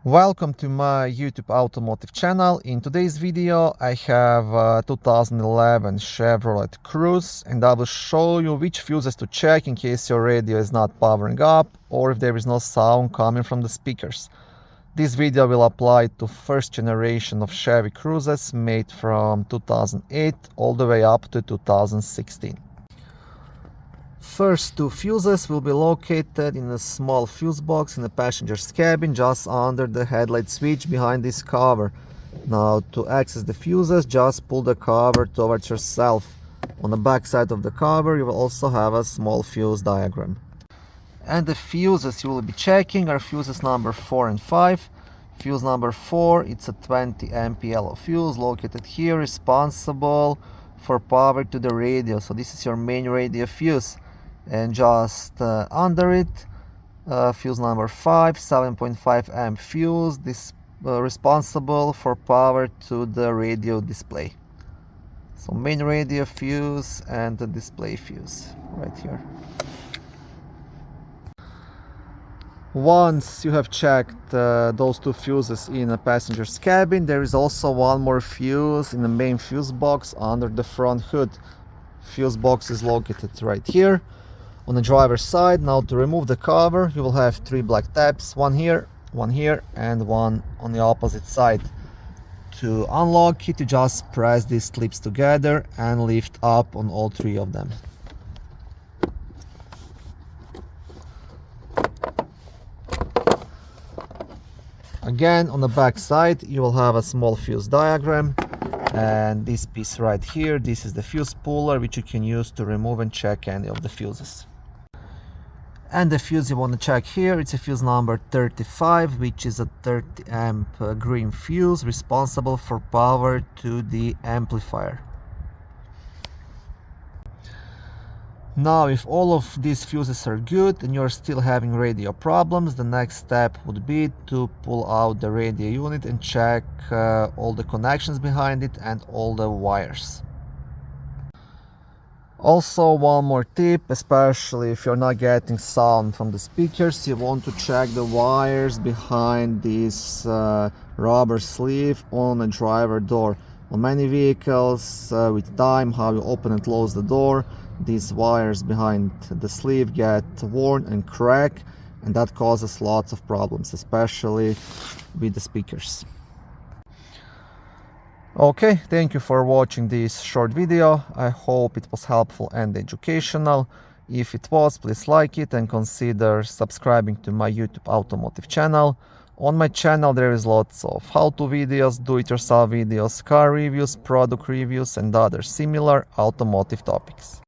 Welcome to my YouTube automotive channel. In today's video I have a 2011 Chevrolet Cruze and I will show you which fuses to check in case your radio is not powering up or if there is no sound coming from the speakers. This video will apply to first generation of Chevy Cruzes made from 2008 all the way up to 2016. First two fuses will be located in a small fuse box in the passenger's cabin just under the headlight switch behind this cover. Now to access the fuses, just pull the cover towards yourself. On the back side of the cover you will also have a small fuse diagram. And the fuses you will be checking are fuses number 4 and 5. Fuse number 4, it's a 20 amp yellow fuse located here, responsible for power to the radio. So this is your main radio fuse. And just under it, fuse number 5, 7.5 amp fuse, this responsible for power to the radio display. So main radio fuse and the display fuse right here. Once you have checked those two fuses in a passenger's cabin, there is also one more fuse in the main fuse box under the front hood. Fuse box is located right here on the driver's side. Now to remove the cover you will have 3 black tabs, one here, and one on the opposite side. To unlock it you just press these clips together and lift up on all 3 of them. Again, on the back side you will have a small fuse diagram, and this piece right here, this is the fuse puller which you can use to remove and check any of the fuses. And the fuse you want to check here, it's a fuse number 35, which is a 30 amp green fuse responsible for power to the amplifier. Now if all of these fuses are good and you're still having radio problems, the next step would be to pull out the radio unit and check all the connections behind it and all the wires. Also, one more tip, especially if you're not getting sound from the speakers, you want to check the wires behind this rubber sleeve on a driver door. On many vehicles, with time, how you open and close the door, these wires behind the sleeve get worn and crack, and that causes lots of problems, especially with the speakers. Okay, thank you for watching this short video. I hope it was helpful and educational. If it was, please like it and consider subscribing to my YouTube automotive channel. On my channel there is lots of how-to videos, do-it-yourself videos, car reviews, product reviews and other similar automotive topics.